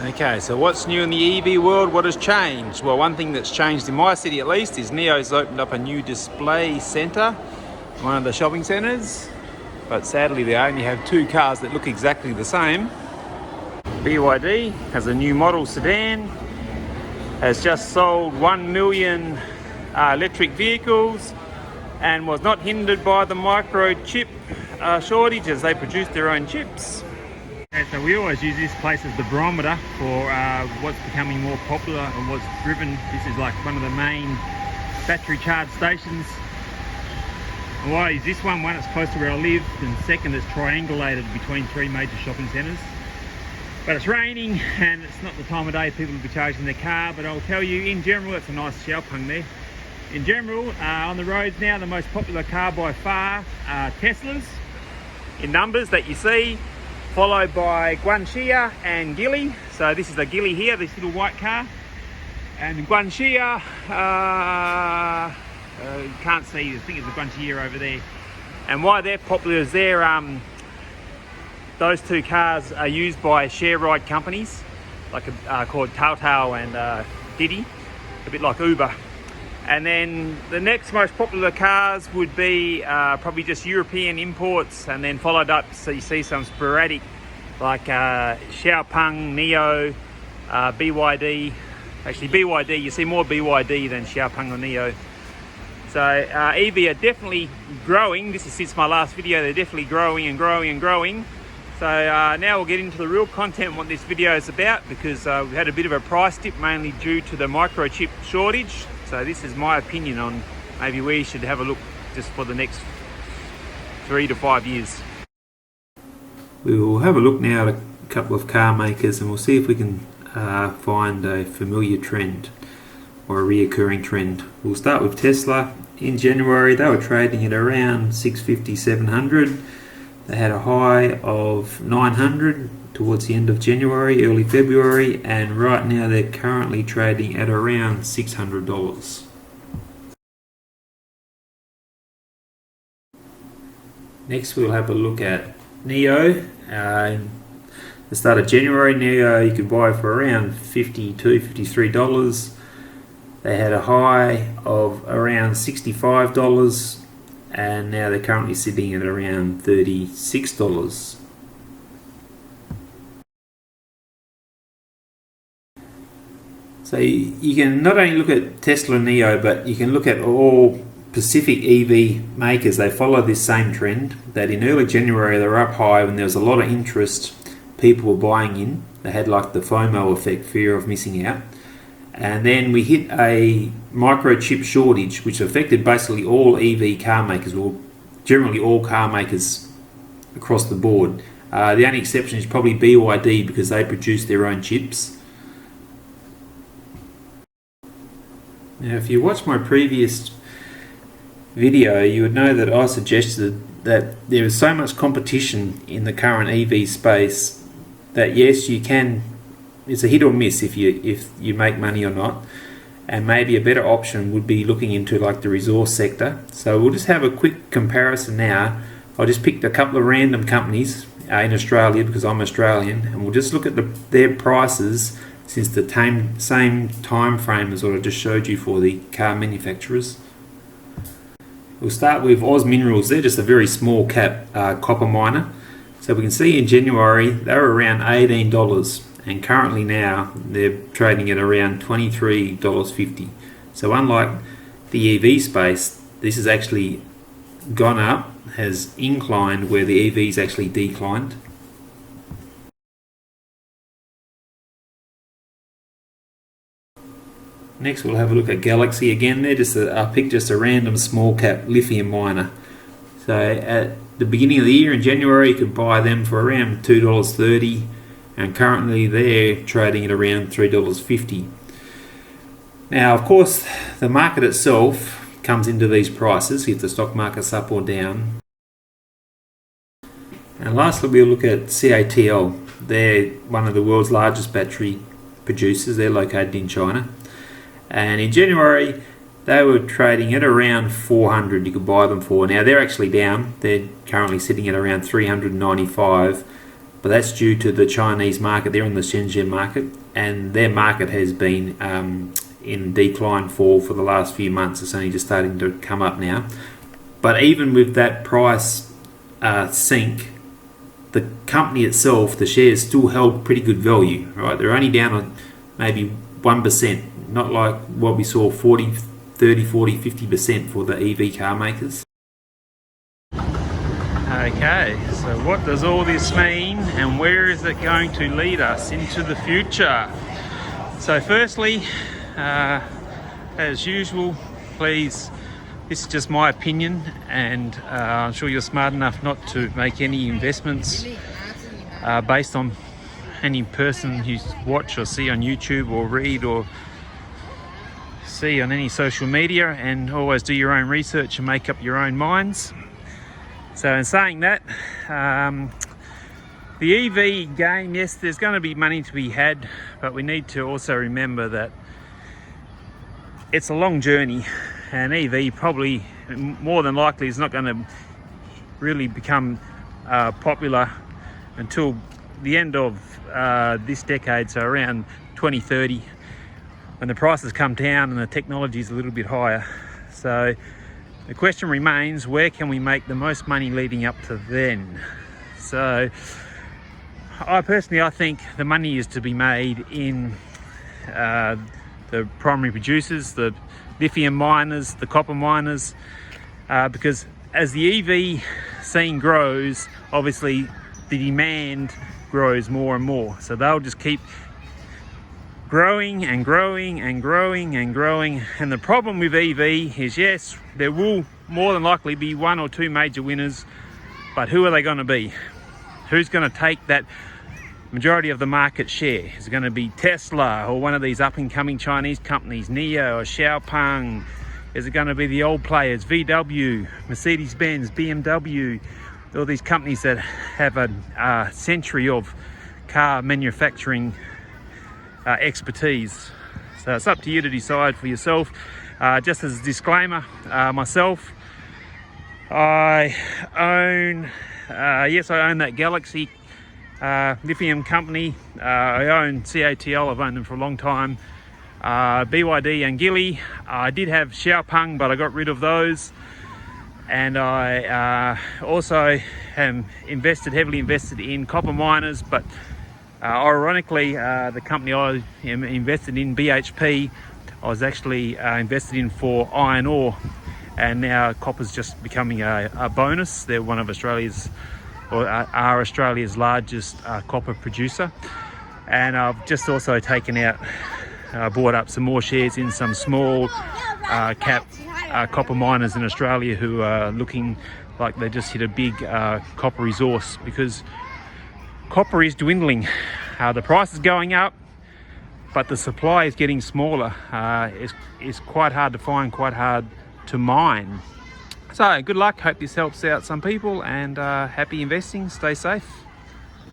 Okay, so what's new in the EV world? What has changed? Well, one thing that's changed in my city at least is NIO's opened up a new display centre, one of the shopping centres, but sadly they only have two cars that look exactly the same. BYD has a new model sedan, has just sold 1 million electric vehicles and was not hindered by the microchip shortage as they produce their own chips. Okay, so we always use this place as the barometer for what's becoming more popular and what's driven. This is like one of the main battery charge stations. And why is this one? One, it's close to where I live, and second, it's triangulated between three major shopping centres. But it's raining and it's not the time of day people will be charging their car, but I'll tell you, in general, it's a nice Xpeng there. In general, on the roads now, the most popular car by far are Teslas in numbers that you see, followed by Guanxia and Geely. So this is the Geely here, this little white car. And Guanxia, you can't see, I think it's the Guanxia over there. And why they're popular is those two cars are used by share ride companies, like called CATL and Didi, a bit like Uber. And then the next most popular cars would be probably just European imports, and then followed up, so you see some sporadic like Xpeng, NIO, BYD. Actually BYD, you see more BYD than Xpeng or NIO. So EV are definitely growing. This is since my last video, they're definitely growing and growing and growing. So now we'll get into the real content, what this video is about, because we've had a bit of a price dip mainly due to the microchip shortage. So this is my opinion on maybe we should have a look just for the next 3 to 5 years. We will have a look now at a couple of car makers and we'll see if we can find a familiar trend or a reoccurring trend. We'll start with Tesla. In January they were trading at around 650, 700. They had a high of 900 towards the end of January, early February, and right now they're currently trading at around $600. Next we'll have a look at NIO. At the start of January, NIO you could buy for around $52, $53. They had a high of around $65 and now they're currently sitting at around $36. So you can not only look at Tesla and NIO, but you can look at all Pacific EV makers. They follow this same trend, that in early January they were up high when there was a lot of interest, people were buying in. They had like the FOMO effect, fear of missing out. And then we hit a microchip shortage which affected basically all EV car makers, or generally all car makers across the board. The only exception is probably BYD because they produce their own chips. Now if you watch my previous video you would know that I suggested that there is so much competition in the current EV space that yes, you can, it's a hit or miss if you make money or not, and maybe a better option would be looking into like the resource sector. So we'll just have a quick comparison now. I just picked a couple of random companies in Australia because I'm Australian, and we'll just look at their prices since the same time frame as what I just showed you for the car manufacturers. We'll start with Oz Minerals. They're just a very small cap copper miner. So we can see in January they were around $18 and currently now they're trading at around $23.50. So unlike the EV space, this has actually gone up, has inclined where the EVs actually declined. Next we'll have a look at Galaxy. Again, they're just I picked just a random small cap lithium miner. So at the beginning of the year in January you could buy them for around $2.30 and currently they're trading at around $3.50. Now of course the market itself comes into these prices if the stock market's up or down. And lastly we'll look at CATL. They're one of the world's largest battery producers. They're located in China. And in January they were trading at around 400 you could buy them for. Now they're actually down, they're currently sitting at around 395, but that's due to the Chinese market. They're on the Shenzhen market, and their market has been in decline for the last few months. It's only just starting to come up now. But even with that price sink, the company itself, the shares still held pretty good value, right? They're only down on maybe 1%, not like what we saw 40, 30, 40, 50% for the EV car makers. Okay, so what does all this mean, and where is it going to lead us into the future? So firstly, as usual, please, this is just my opinion, and I'm sure you're smart enough not to make any investments based on any person you watch or see on YouTube or read or see on any social media, and always do your own research and make up your own minds. So in saying that, the EV game, yes, there's going to be money to be had, but we need to also remember that it's a long journey, and EV probably more than likely is not going to really become popular until the end of this decade, so around 2030, when the prices come down and the technology is a little bit higher. So the question remains, where can we make the most money leading up to then? So I think the money is to be made in the primary producers, the lithium miners, the copper miners, because as the EV scene grows, obviously the demand grows more and more. So they'll just keep growing and growing and growing and growing. And the problem with EV is, yes, there will more than likely be one or two major winners, but who are they going to be? Who's going to take that majority of the market share? Is it going to be Tesla or one of these up and coming Chinese companies, NIO or Xpeng? Is it going to be the old players, VW, Mercedes-Benz, BMW, all these companies that have a century of car manufacturing expertise? So it's up to you to decide for yourself. Just as a disclaimer, myself, I own that Galaxy lithium company. I own CATL, I've owned them for a long time. BYD and Gilly, I did have Xpeng, but I got rid of those. And I also am heavily invested in copper miners, but ironically, the company I am invested in, BHP, I was actually invested in for iron ore, and now copper's just becoming a bonus. They're one of Australia's, or are Australia's largest copper producer. And I've just also bought up some more shares in some small cap copper miners in Australia who are looking like they just hit a big copper resource, because copper is dwindling. The price is going up, but the supply is getting smaller. It's quite hard to find, quite hard to mine. So good luck, hope this helps out some people, and happy investing, stay safe.